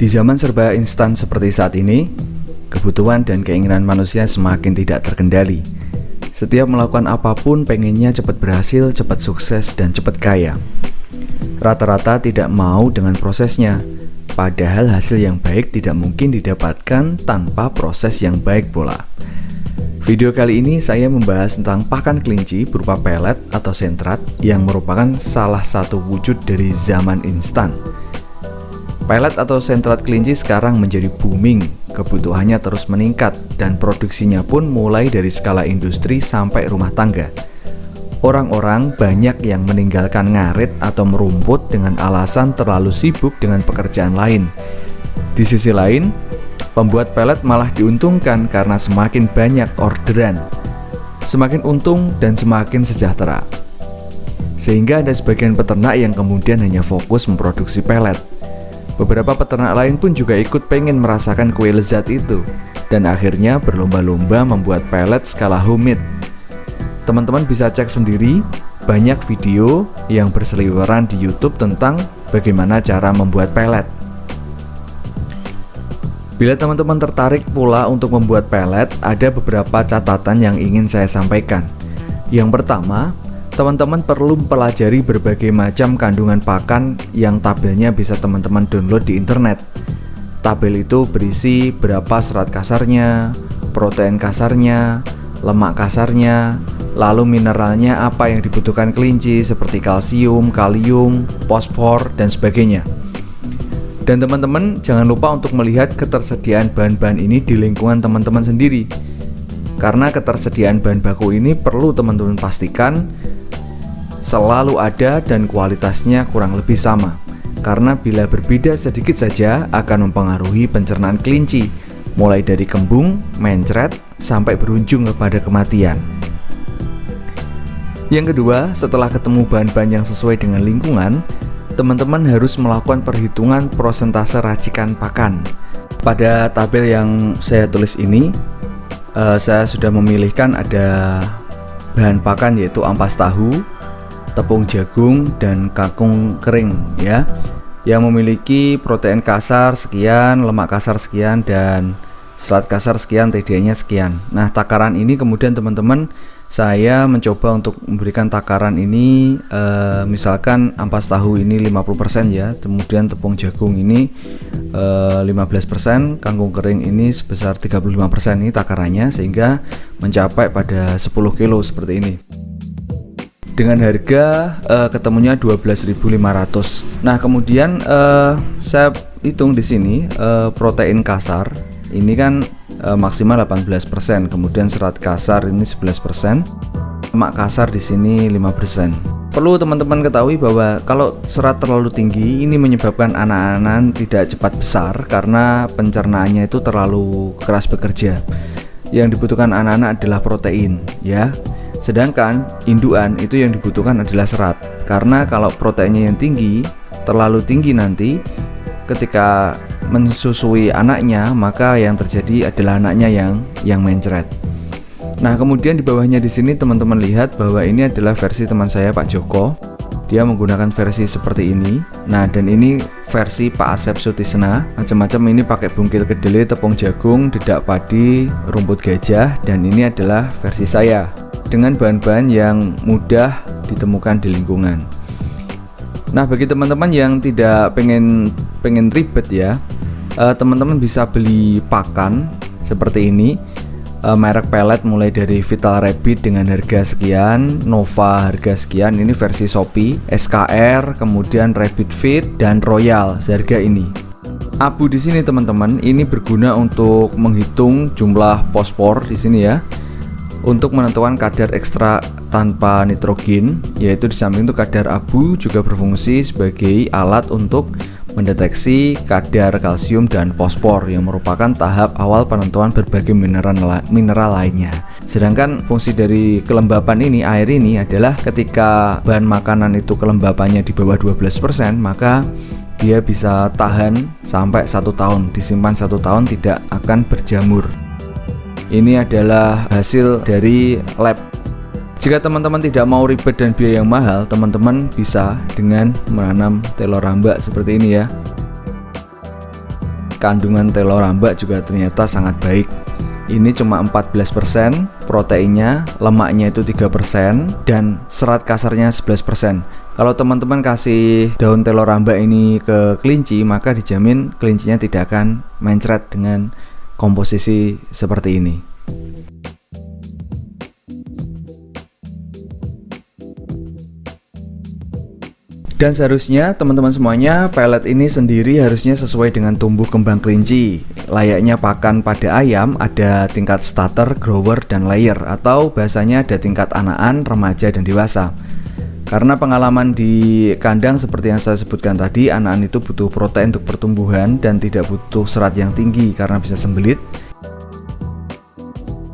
Di zaman serba instan seperti saat ini, kebutuhan dan keinginan manusia semakin tidak terkendali. Setiap melakukan apapun pengennya cepat berhasil, cepat sukses, dan cepat kaya. Rata-rata tidak mau dengan prosesnya, padahal hasil yang baik tidak mungkin didapatkan tanpa proses yang baik pula. Video kali ini saya membahas tentang pakan kelinci berupa pelet atau sentrat yang merupakan salah satu wujud dari zaman instan. Pelet atau sentrat kelinci sekarang menjadi booming, kebutuhannya terus meningkat dan produksinya pun mulai dari skala industri sampai rumah tangga. Orang-orang banyak yang meninggalkan ngarit atau merumput dengan alasan terlalu sibuk dengan pekerjaan lain. Di sisi lain, pembuat pelet malah diuntungkan karena semakin banyak orderan, semakin untung dan semakin sejahtera. Sehingga ada sebagian peternak yang kemudian hanya fokus memproduksi pelet. Beberapa peternak lain pun juga ikut pengen merasakan kue lezat itu, dan akhirnya berlomba-lomba membuat pelet skala homemade. Teman-teman bisa cek sendiri, banyak video yang berseliweran di YouTube tentang bagaimana cara membuat pelet. Bila teman-teman tertarik pula untuk membuat pelet, ada beberapa catatan yang ingin saya sampaikan. Yang pertama, teman-teman perlu mempelajari berbagai macam kandungan pakan yang tabelnya bisa teman-teman download di internet. Tabel itu berisi berapa serat kasarnya, protein kasarnya, lemak kasarnya, lalu mineralnya apa yang dibutuhkan kelinci seperti kalsium, kalium, fosfor, dan sebagainya. Dan teman-teman jangan lupa untuk melihat ketersediaan bahan-bahan ini di lingkungan teman-teman sendiri. Karena ketersediaan bahan baku ini perlu teman-teman pastikan selalu ada dan kualitasnya kurang lebih sama. Karena bila berbeda sedikit saja akan mempengaruhi pencernaan kelinci, mulai dari kembung, mencret, sampai berujung kepada kematian. Yang kedua, setelah ketemu bahan-bahan yang sesuai dengan lingkungan, teman-teman harus melakukan perhitungan persentase racikan pakan. Pada tabel yang saya tulis ini, saya sudah memilihkan ada bahan pakan yaitu ampas tahu, tepung jagung, dan kangkung kering ya, yang memiliki protein kasar sekian, lemak kasar sekian, dan serat kasar sekian, TDA-nya sekian. Nah, takaran ini kemudian teman-teman saya mencoba untuk memberikan takaran ini, misalkan ampas tahu ini 50% ya, kemudian tepung jagung ini 15%, kangkung kering ini sebesar 35%, ini takarannya, sehingga mencapai pada 10 kilo seperti ini. Dengan harga ketemunya 12.500. Nah, kemudian saya hitung di sini protein kasar ini kan maksimal 18%, kemudian serat kasar ini 11%, lemak kasar di sini 5%. Perlu teman-teman ketahui bahwa kalau serat terlalu tinggi ini menyebabkan anak-anak tidak cepat besar karena pencernaannya itu terlalu keras bekerja. Yang dibutuhkan anak-anak adalah protein ya. Sedangkan indukan itu yang dibutuhkan adalah serat. Karena kalau proteinnya yang tinggi, terlalu tinggi nanti ketika mensusui anaknya, maka yang terjadi adalah anaknya yang mencret. Nah, kemudian di bawahnya di sini teman-teman lihat bahwa ini adalah versi teman saya Pak Joko. Dia menggunakan versi seperti ini. Nah, dan ini versi Pak Asep Sutisna. Macam-macam ini pakai bungkil kedelai, tepung jagung, dedak padi, rumput gajah, dan ini adalah versi saya dengan bahan-bahan yang mudah ditemukan di lingkungan. Nah, bagi teman-teman yang tidak pengen ribet ya, teman-teman bisa beli pakan seperti ini, merek pelet mulai dari Vital Rabbit dengan harga sekian, Nova harga sekian, ini versi Shopee, SKR, kemudian Rabbit Fit, dan Royal seharga ini. Abu di sini teman-teman, ini berguna untuk menghitung jumlah fosfor di sini ya, untuk menentukan kadar ekstra tanpa nitrogen, yaitu di samping itu kadar abu juga berfungsi sebagai alat untuk mendeteksi kadar kalsium dan fosfor yang merupakan tahap awal penentuan berbagai mineral lainnya. Sedangkan fungsi dari kelembapan ini, air ini adalah ketika bahan makanan itu kelembapannya di bawah 12%, maka dia bisa tahan sampai 1 tahun, disimpan 1 tahun tidak akan berjamur. Ini adalah hasil dari lab. Jika teman-teman tidak mau ribet dan biaya yang mahal, teman-teman bisa dengan menanam telur rambak seperti ini ya. kandungan telur rambak juga ternyata sangat baik. Ini cuma 14%, proteinnya, lemaknya itu 3%, dan serat kasarnya 11%. Kalau teman-teman kasih daun telur rambak ini ke kelinci, maka dijamin kelincinya tidak akan mencret dengan komposisi seperti ini. Dan seharusnya teman-teman semuanya, pelet ini sendiri harusnya sesuai dengan tumbuh kembang kelinci. Layaknya pakan pada ayam, ada tingkat starter, grower, dan layer, atau bahasanya ada tingkat anakan, remaja, dan dewasa. Karena pengalaman di kandang seperti yang saya sebutkan tadi, anakan itu butuh protein untuk pertumbuhan dan tidak butuh serat yang tinggi karena bisa sembelit.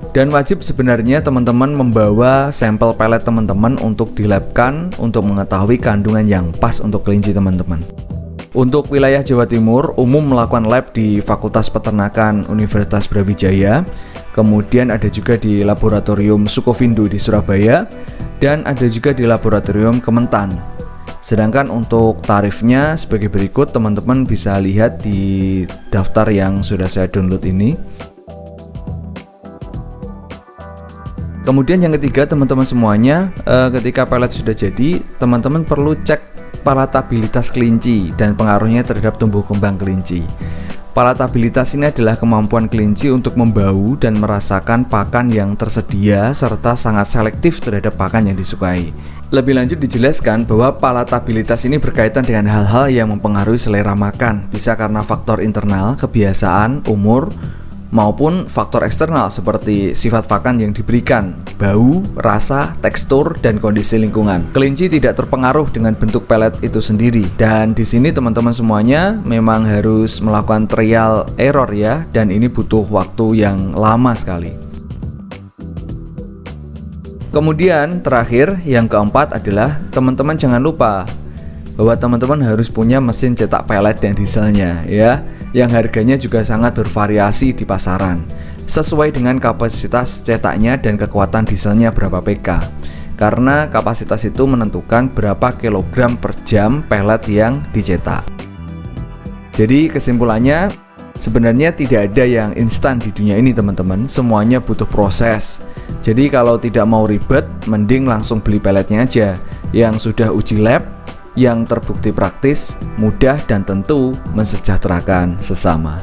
Dan wajib sebenarnya teman-teman membawa sampel pelet teman-teman untuk dilabkan untuk mengetahui kandungan yang pas untuk kelinci teman-teman. Untuk wilayah Jawa Timur, umum melakukan lab di Fakultas Peternakan Universitas Brawijaya, kemudian ada juga di Laboratorium Sukovindo di Surabaya, dan ada juga di Laboratorium Kementan. Sedangkan untuk tarifnya sebagai berikut, teman-teman bisa lihat di daftar yang sudah saya download ini. Kemudian yang ketiga teman-teman semuanya, ketika pelet sudah jadi, teman-teman perlu cek palatabilitas kelinci dan pengaruhnya terhadap tumbuh kembang kelinci. Palatabilitas ini adalah kemampuan kelinci untuk membau dan merasakan pakan yang tersedia serta sangat selektif terhadap pakan yang disukai. Lebih lanjut dijelaskan bahwa palatabilitas ini berkaitan dengan hal-hal yang mempengaruhi selera makan, bisa karena faktor internal, kebiasaan, umur, maupun faktor eksternal seperti sifat pakan yang diberikan, bau, rasa, tekstur, dan kondisi lingkungan. Kelinci tidak terpengaruh dengan bentuk pelet itu sendiri. Dan di sini teman-teman semuanya memang harus melakukan trial error ya, dan ini butuh waktu yang lama sekali. Kemudian terakhir yang keempat adalah teman-teman jangan lupa bahwa teman-teman harus punya mesin cetak pelet dan dieselnya ya, yang harganya juga sangat bervariasi di pasaran sesuai dengan kapasitas cetaknya dan kekuatan dieselnya berapa PK, karena kapasitas itu menentukan berapa kilogram per jam pelet yang dicetak. Jadi kesimpulannya, sebenarnya tidak ada yang instan di dunia ini teman-teman, semuanya butuh proses. Jadi kalau tidak mau ribet, mending langsung beli peletnya aja yang sudah uji lab, yang terbukti praktis, mudah, dan tentu mensejahterakan sesama.